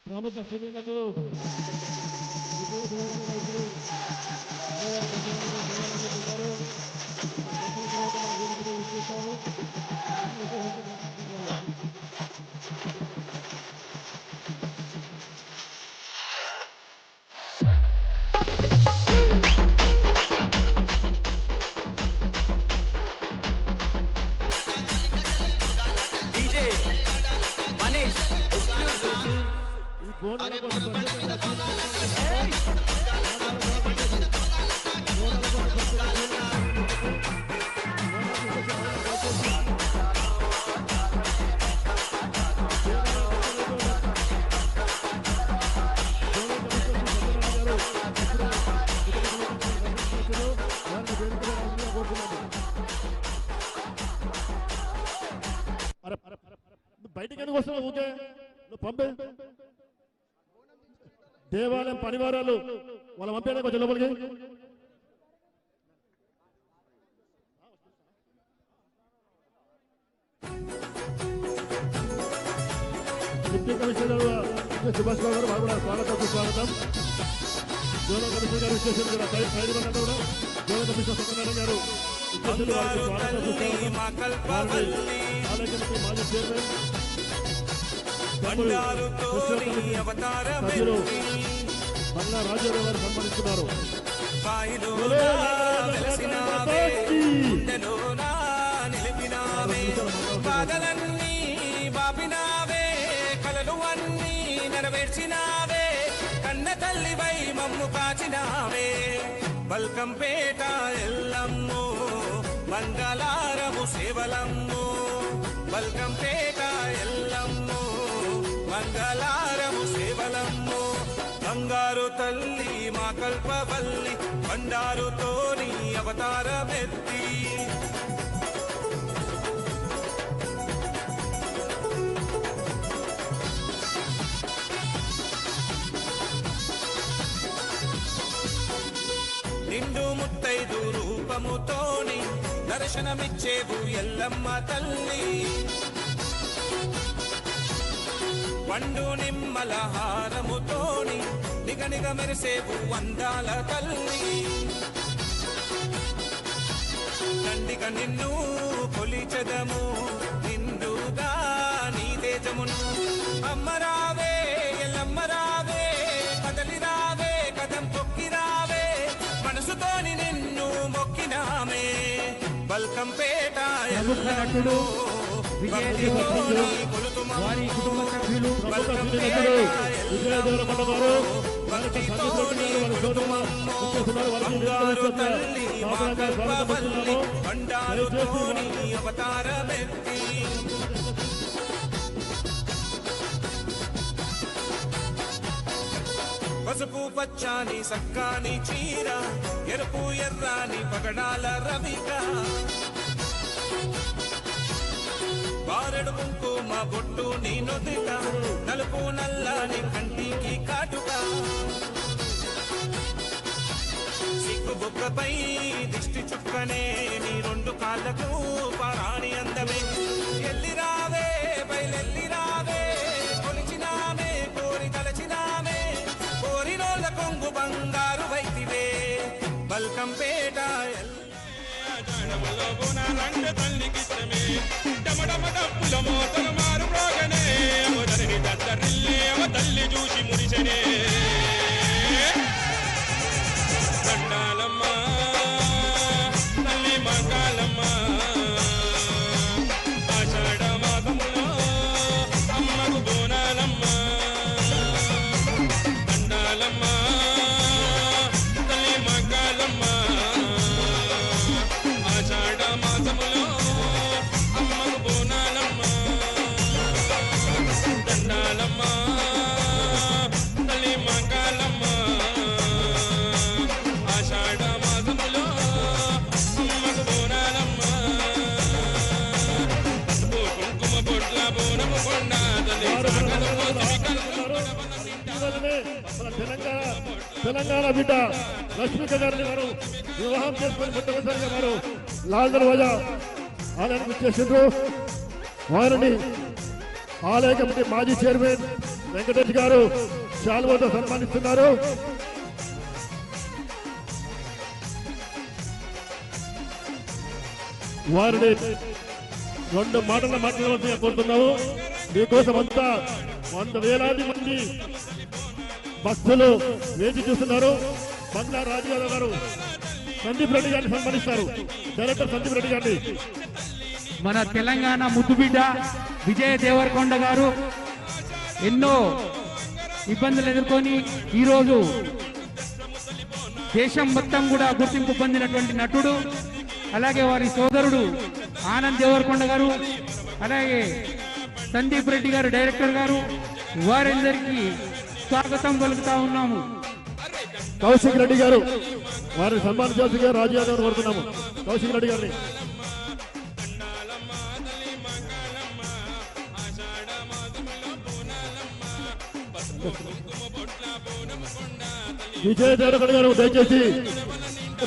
ప్రముఖ శ్రీలకు బయటికి ఎందుకు వస్తున్నావు? ఊకే నువ్వు పంపే దేవాలయం పనివారాలు వాళ్ళ పంపేయడానికి కొంచెం లోపలికి. డిప్యూటీ కమిషనర్ సుభాష్ బాబు గారు బాగా స్వాగతం సుస్వాగతం. జోనల్ కమిషనర్ గారు విశ్లేషణ కూడా జోనల్ కమిషనర్ సత్యనారాయణ గారు స్వాగతం సుస్వాగతం. మాజీ చైర్మన్ సభ్యులు మల్లా రాజారావు గారు సన్మానిస్తున్నారు. బాధలన్నీ బాపినావే, కలలు అన్నీ నెరవేర్చినావే, కన్న తల్లివై మమ్ము కాచినావే. బల్కంపేట ఎల్లమ్ము మంగళారము సేవలమ్ము, బల్కంపేట ఎల్లమ్ము మంగళారము సేవలమ్ము. బంగారు తల్లి మా కల్పవల్లి, బండారుతోని అవతారమెత్తి నిండు ముత్తైదు రూపముతోని దర్శనమిచ్చేవు ఎల్లమ్మ తల్లి. పండు నిమ్మల హారముతోని నిగనిగ మెరిసేవు అందాల తల్లి. దండిగ నిన్ను కొలిచెదము, నిండుగా నీ తేజమును. అమ్మరావే ఎల్లమ్మరావే, కదలి రావే కదం తొక్కి రావే, మనసుతోని నిన్ను మొక్కినామే. బల్కంపేట ఎల్లమ్ము వారి కుటుంబ సభ్యులు విజయదేవర మండలం వారు పసుపు పచ్చాని సక్కాని చీర, ఎరుపు ఎర్రాని పగడాల రవిక, బారెడు కుంకుమ బొట్టు నీ నొదిక, నలుపు నల్లని కంటికి కాటుక, సిగ్గు బొక్కపై దిష్టి చుక్కనే నీ రెండు కాళ్ళకు పారాణి అందమే. ఎల్లి రావే బయలెల్లి రావే, కొలిచినామే కోరి తలచినామే, కోరినోళ్ళ కొంగు బంగారు వైతివే. బల్కంపేట తల్లికిష్టమే డమడమ డప్పుల మోతల మారు రోగనే, మొదలని దద్దరిల్లే తల్లి చూసి మురిసనే. దండాలమ్మ తల్లి మంగాలమ్మ, ఆషాఢ మాసములో అమ్మకు బోనాలమ్మ. దండాలమ్మ తల్లి మంగాలమ్మ, ఆషాఢ మాసములో అమ్మకు బోనాలమ్మ. బొట్ల బోనము కొండ తల్లి సాగలు పోతిమి కళ్ళు ఇటీవలనే మన తెలంగాణ బిడ్డ లక్ష్మీక గారిని వారు వివాహం చేసుకుని మొట్టమొదటిసారిగా వారు లాల్ దర్వాజా ఆలయానికి చేసిండ్రు. వారిని ఆలయ కమిటీ మాజీ చైర్మన్ వెంకటేష్ గారు శాలువాతో సన్మానిస్తున్నారు. వారిని 2 మాటల మాట్లాడవలసిందిగా కోరుతున్నాము. మీకోసం అంతా 100 వేలాది మంది భక్తులు వేచి చూస్తున్నారు. బంగ్లా రాజుగారు గారు సందీప్ రెడ్డి గారిని సన్మానిస్తారు. డైరెక్టర్ సందీప్ రెడ్డి గారిని. మన తెలంగాణ ముద్దుబిడ్డ విజయ దేవరకొండ గారు ఎన్నో ఇబ్బందులు ఎదుర్కొని ఈరోజు దేశం మొత్తం కూడా గుర్తింపు పొందినటువంటి నటుడు. అలాగే వారి సోదరుడు ఆనంద్ దేవరకొండ గారు, అలాగే సందీప్ రెడ్డి గారు డైరెక్టర్ గారు, వారందరికీ స్వాగతం పలుకుతా ఉన్నాము. కౌశిక్ రెడ్డి గారు వారిని సన్మానించాల్సిందిగా రాజు గారు కోరుతున్నాము. కౌశిక్ రెడ్డి గారిని. విజయ దేవరకొండ గారు దయచేసి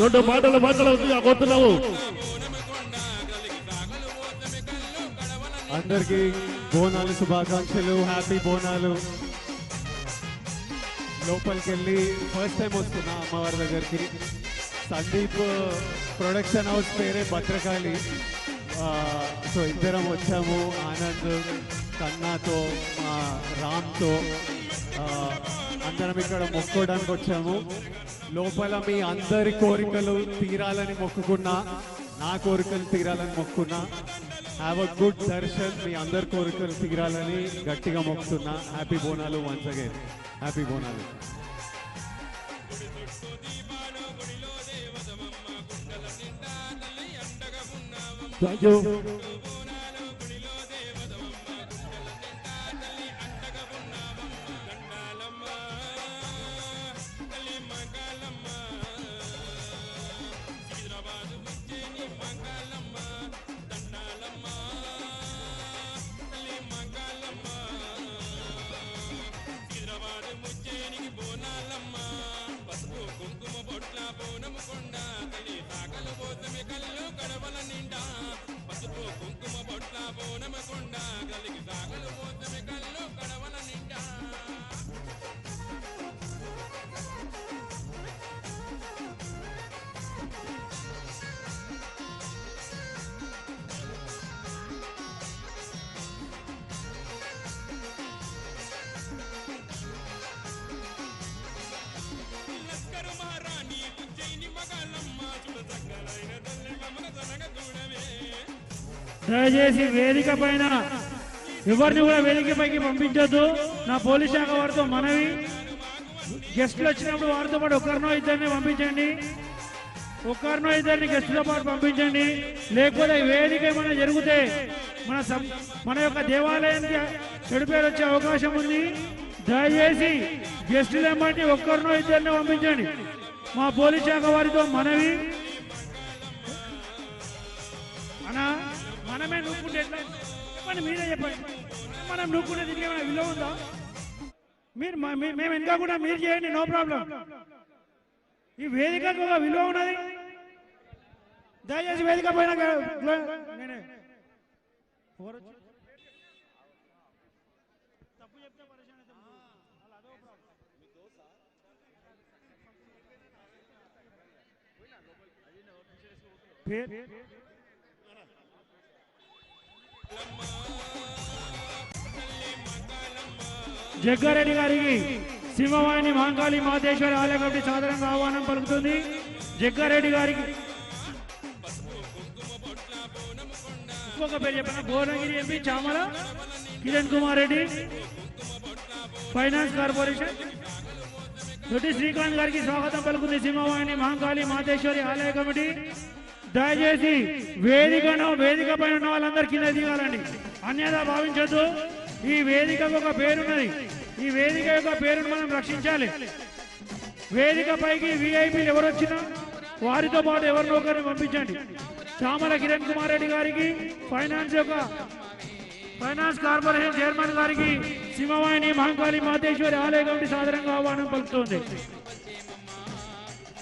2 మాటలు మాట్లాడవలసిందిగా కోరుతున్నాము. అందరికి బోనాలు శుభాకాంక్షలు. హ్యాపీ బోనాలు. లోపలికి వెళ్ళి ఫస్ట్ టైం వస్తున్నా అమ్మవారి దగ్గరికి. సందీప్ ప్రొడక్షన్ హౌస్ పేరే భద్రకాళి. సో ఇద్దరం వచ్చాము, ఆనంద్ కన్నాతో మా రామ్తో అందరం ఇక్కడ మొక్కోడానికి వచ్చాము. లోపల మీ అందరి కోరికలు తీరాలని మొక్కుకున్నా, నా కోరికలు తీరాలని మొక్కున్నా. Have a good darshan. మీ అందరి కోరికలు తీరాలని గట్టిగా మొక్కుతున్నా. Happy Bonalu once again. Happy Bonalu. Thank you. దయచేసి వేదిక పైన ఎవరిని కూడా వేదికపైకి పంపించొద్దు. నా పోలీస్ శాఖ వారితో మనవి. గెస్టులు వచ్చినప్పుడు వారితో పాటు ఒకరినో ఇద్దరిని పంపించండి. ఒకరినో ఇద్దరిని గెస్టులతో పాటు పంపించండి. లేకపోతే వేదిక ఏమైనా జరిగితే మన యొక్క దేవాలయానికి చెడు పేరు వచ్చే అవకాశం ఉంది. దయచేసి గెస్టులు ఏమంటే ఒక్కరినో ఇద్దరిని పంపించండి. మా పోలీస్ శాఖ వారితో మనవి. అనా మనమే నూక్కుంటే ఎట్లా చెప్పండి, మీరే చెప్పండి. మనం నూక్కుంటే దీనికి ఏమైనా విలువ ఉందా? మీరు మేము ఇంకా కూడా మీరు చేయండి, నో ప్రాబ్లం. ఈ వేదికకు ఒక విలువ ఉన్నది. దయచేసి వేదిక పైన నేనే తప్పు చెప్తే జగ్గారెడ్డి గారికి సింహవాహిని మహంకాళి మహదేశ్వరి ఆలయ కమిటీ సాధారణంగా ఆహ్వానం పలుకుతుంది. జగ్గారెడ్డి గారికి ఇంకొక పేరు చెప్పిన Bhuvanagiri MP Chamala Kiran Kumar Reddy, finance corporation. దొడ్డి శ్రీకాంత్ గారికి స్వాగతం పలుకుంది సింహవాహిని మహంకాళి మహదేశ్వరి ఆలయ కమిటీ. దయచేసి వేదిక పైన ఉన్న వాళ్ళందరూ కింద దిగాలండి, అన్యదా భావించొద్దు. ఈ వేదికకు ఒక పేరున్నది. ఈ వేదిక యొక్క పేరును మనం రక్షించాలి. వేదిక పైకి విఐపీలు ఎవరు వచ్చినా వారితో పాటు ఎవరినో ఒకరిని పంపించండి. చామల కిరణ్ కుమార్ రెడ్డి గారికి ఫైనాన్స్ యొక్క ఫైనాన్స్ కార్పొరేషన్ చైర్మన్ గారికి సింహవాహిని మహంకాళి మాతేశ్వరి ఆలయ కమిటీ సాదరంగా ఆహ్వానం పలుకుతోంది.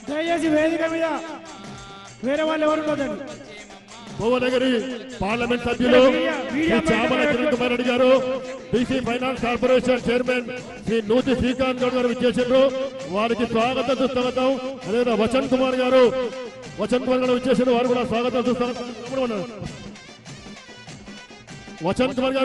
దయచేసి వేదిక మీద వేరే వాళ్ళు ఎవరు ఉండదండి. భువనగిరి పార్లమెంట్ సభ్యులు Shri Chamala Kiran Kumar Reddy garu, BC finance corporation chairman Shri Nuthi Srikanth Goud garu విచ్చేసారు. వారికి స్వాగతం సుస్వాగతం. అదేవిధంగా వచన్ కుమార్ గారు విచ్చేసారు. వారు కూడా స్వాగతం సుస్వాగతం. వచన్ కుమార్ గారు